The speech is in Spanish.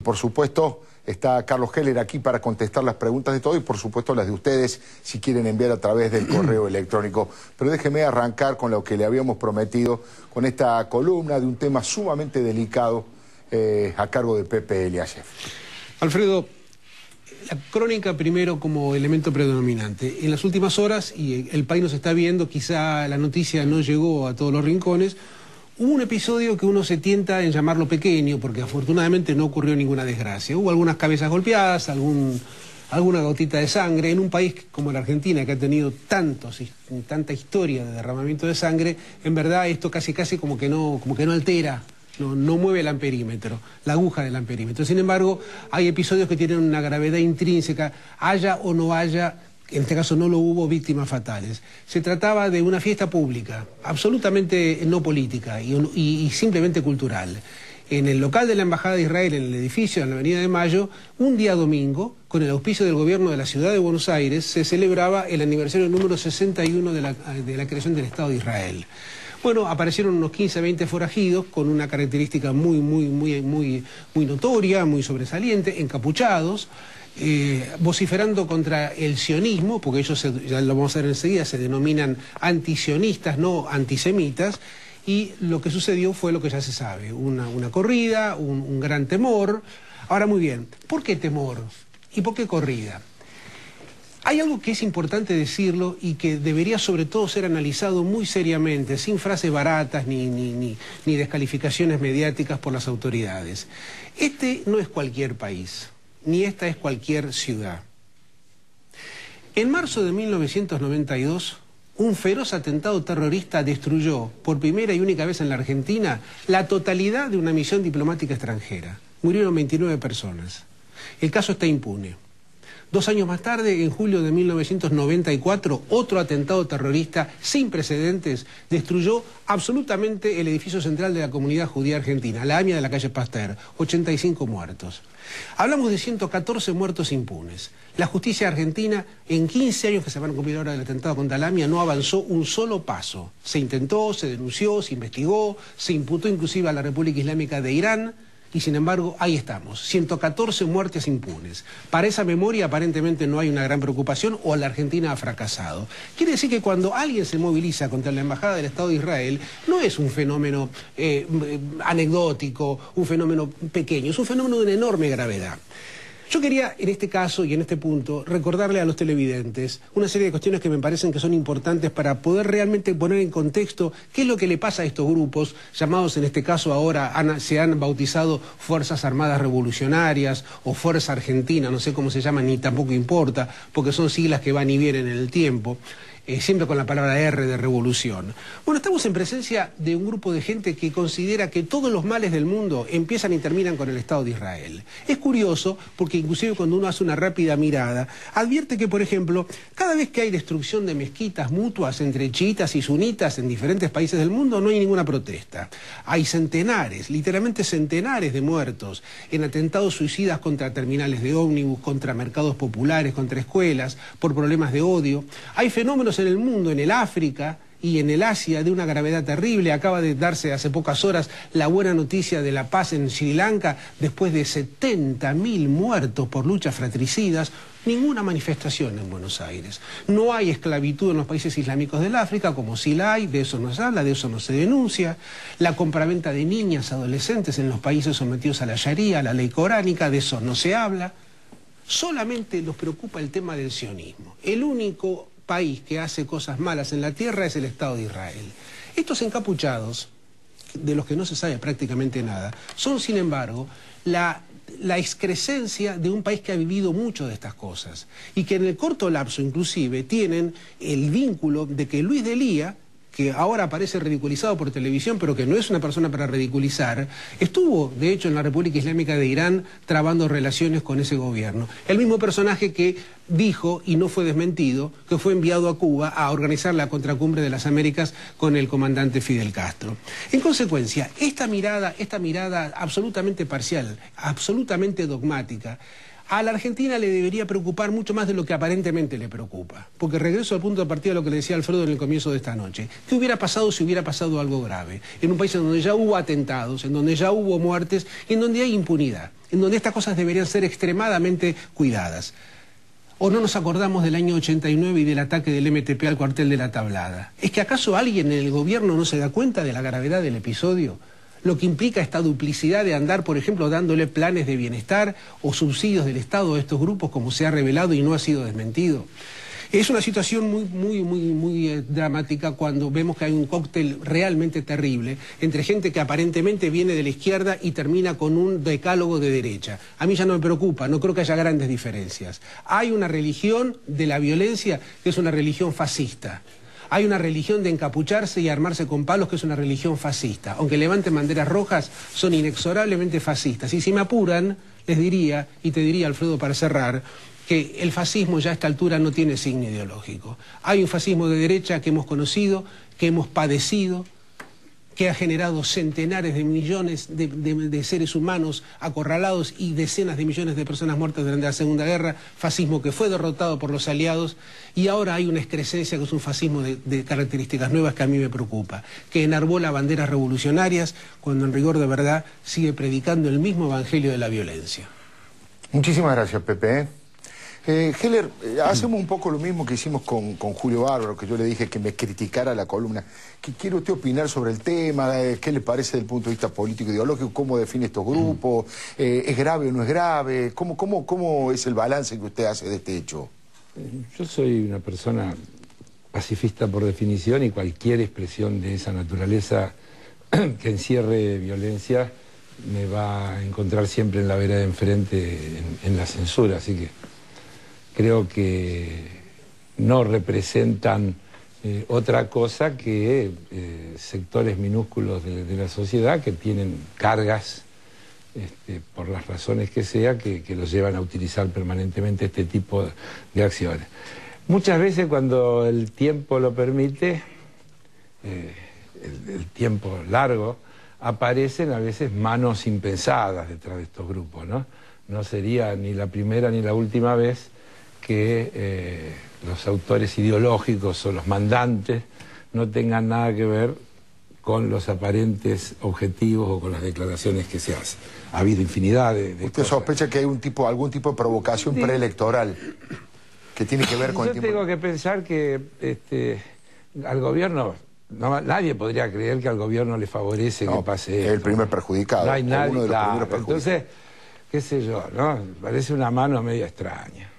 Por supuesto, está Carlos Heller aquí para contestar las preguntas de todos y por supuesto las de ustedes si quieren enviar a través del correo electrónico. Pero déjeme arrancar con lo que le habíamos prometido, con esta columna de un tema sumamente delicado a cargo de Pepe Eliashev. Alfredo, la crónica primero como elemento predominante. En las últimas horas, y el país nos está viendo, quizá la noticia no llegó a todos los rincones, hubo un episodio que uno se tienta en llamarlo pequeño, porque afortunadamente no ocurrió ninguna desgracia. Hubo algunas cabezas golpeadas, alguna gotita de sangre. En un país como la Argentina, que ha tenido tanta historia de derramamiento de sangre, en verdad esto casi como que no altera. No mueve el amperímetro, la aguja del amperímetro. Sin embargo, hay episodios que tienen una gravedad intrínseca, haya o no haya, en este caso no lo hubo, víctimas fatales. Se trataba de una fiesta pública, absolutamente no política y simplemente cultural. En el local de la Embajada de Israel, en el edificio de la Avenida de Mayo, un día domingo, con el auspicio del gobierno de la ciudad de Buenos Aires, se celebraba el aniversario número 61 de la creación del Estado de Israel. Bueno, aparecieron unos 15, 20 forajidos con una característica muy notoria, muy sobresaliente, encapuchados, vociferando contra el sionismo, porque ellos, ya lo vamos a ver enseguida, se denominan antisionistas, no antisemitas, y lo que sucedió fue lo que ya se sabe, una corrida, un gran temor. Ahora, muy bien, ¿por qué temor? ¿Y por qué corrida? Hay algo que es importante decirlo y que debería sobre todo ser analizado muy seriamente, sin frases baratas ni descalificaciones mediáticas por las autoridades. Este no es cualquier país, ni esta es cualquier ciudad. En marzo de 1992, un feroz atentado terrorista destruyó, por primera y única vez en la Argentina, la totalidad de una misión diplomática extranjera. Murieron 29 personas. El caso está impune. 2 años más tarde, en julio de 1994, otro atentado terrorista sin precedentes destruyó absolutamente el edificio central de la comunidad judía argentina, la AMIA de la calle Pasteur, 85 muertos. Hablamos de 114 muertos impunes. La justicia argentina, en 15 años que se van a cumplir ahora del atentado contra la AMIA, no avanzó un solo paso. Se intentó, se denunció, se investigó, se imputó inclusive a la República Islámica de Irán. Y sin embargo, ahí estamos, 114 muertes impunes. Para esa memoria aparentemente no hay una gran preocupación o la Argentina ha fracasado. Quiere decir que cuando alguien se moviliza contra la Embajada del Estado de Israel, no es un fenómeno anecdótico, un fenómeno pequeño, es un fenómeno de una enorme gravedad. Yo quería, en este caso y en este punto, recordarle a los televidentes una serie de cuestiones que me parecen que son importantes para poder realmente poner en contexto qué es lo que le pasa a estos grupos, llamados en este caso ahora, se han bautizado Fuerzas Armadas Revolucionarias o Fuerza Argentina, no sé cómo se llaman, ni tampoco importa, porque son siglas que van y vienen en el tiempo. Siempre con la palabra R de revolución. Bueno, estamos en presencia de un grupo de gente que considera que todos los males del mundo empiezan y terminan con el Estado de Israel. Es curioso porque inclusive cuando uno hace una rápida mirada, advierte que, por ejemplo, cada vez que hay destrucción de mezquitas mutuas entre chiitas y sunitas en diferentes países del mundo, no hay ninguna protesta. Hay centenares, literalmente centenares de muertos en atentados suicidas contra terminales de ómnibus, contra mercados populares, contra escuelas, por problemas de odio. Hay fenómenos en el mundo, en el África y en el Asia, de una gravedad terrible. Acaba de darse hace pocas horas la buena noticia de la paz en Sri Lanka, después de 70.000 muertos por luchas fratricidas. Ninguna manifestación en Buenos Aires. No hay esclavitud en los países islámicos del África, como sí la hay, de eso no se habla, de eso no se denuncia. La compraventa de niñas, adolescentes en los países sometidos a la Sharia, a la ley coránica, de eso no se habla. Solamente nos preocupa el tema del sionismo. El único país que hace cosas malas en la tierra es el Estado de Israel. Estos encapuchados, de los que no se sabe prácticamente nada, son sin embargo la excrescencia de un país que ha vivido mucho de estas cosas y que en el corto lapso inclusive tienen el vínculo de que Luis Delía, que ahora aparece ridiculizado por televisión, pero que no es una persona para ridiculizar, estuvo, de hecho, en la República Islámica de Irán trabando relaciones con ese gobierno. El mismo personaje que dijo, y no fue desmentido, que fue enviado a Cuba a organizar la contracumbre de las Américas con el comandante Fidel Castro. En consecuencia, esta mirada absolutamente parcial, absolutamente dogmática, A la Argentina le debería preocupar mucho más de lo que aparentemente le preocupa. Porque regreso al punto de partida de lo que le decía Alfredo en el comienzo de esta noche. ¿Qué hubiera pasado si hubiera pasado algo grave? En un país en donde ya hubo atentados, en donde ya hubo muertes y en donde hay impunidad. En donde estas cosas deberían ser extremadamente cuidadas. ¿O no nos acordamos del año 89 y del ataque del MTP al cuartel de La Tablada? ¿Es que acaso alguien en el gobierno no se da cuenta de la gravedad del episodio? Lo que implica esta duplicidad de andar, por ejemplo, dándole planes de bienestar o subsidios del Estado a estos grupos, como se ha revelado y no ha sido desmentido. Es una situación muy dramática cuando vemos que hay un cóctel realmente terrible entre gente que aparentemente viene de la izquierda y termina con un decálogo de derecha. A mí ya no me preocupa, no creo que haya grandes diferencias. Hay una religión de la violencia que es una religión fascista. Hay una religión de encapucharse y armarse con palos que es una religión fascista. Aunque levanten banderas rojas, son inexorablemente fascistas. Y si me apuran, les diría, y te diría, Alfredo, para cerrar, que el fascismo ya a esta altura no tiene signo ideológico. Hay un fascismo de derecha que hemos conocido, que hemos padecido, que ha generado centenares de millones de seres humanos acorralados y decenas de millones de personas muertas durante la Segunda Guerra, fascismo que fue derrotado por los aliados, y ahora hay una excrescencia que es un fascismo de características nuevas que a mí me preocupa, que enarbola banderas revolucionarias cuando en rigor de verdad sigue predicando el mismo evangelio de la violencia. Muchísimas gracias, Pepe. Heller, hacemos un poco lo mismo que hicimos con Julio Bárbaro, que yo le dije que me criticara la columna. ¿Quiere usted opinar sobre el tema? ¿Qué le parece desde el punto de vista político-ideológico? ¿Cómo define estos grupos? ¿Es grave o no es grave? ¿Cómo es el balance que usted hace de este hecho? Yo soy una persona pacifista por definición y cualquier expresión de esa naturaleza que encierre violencia me va a encontrar siempre en la vereda de enfrente en la censura, así que creo que no representan otra cosa que sectores minúsculos de la sociedad que tienen cargas, por las razones que sea, que los llevan a utilizar permanentemente este tipo de acciones. Muchas veces cuando el tiempo lo permite, el tiempo largo, aparecen a veces manos impensadas detrás de estos grupos, ¿no? No sería ni la primera ni la última vez que los autores ideológicos o los mandantes no tengan nada que ver con los aparentes objetivos o con las declaraciones que se hacen. Ha habido infinidad de ¿Usted cosas. sospecha que hay algún tipo de provocación preelectoral que tiene que ver con el tiempo? Yo tengo que pensar que al gobierno, nadie podría creer que al gobierno le favorece que pase esto. Es el primer perjudicado. No hay nadie, uno de los primeros perjudicados. Entonces, qué sé yo, ¿no? Parece una mano media extraña.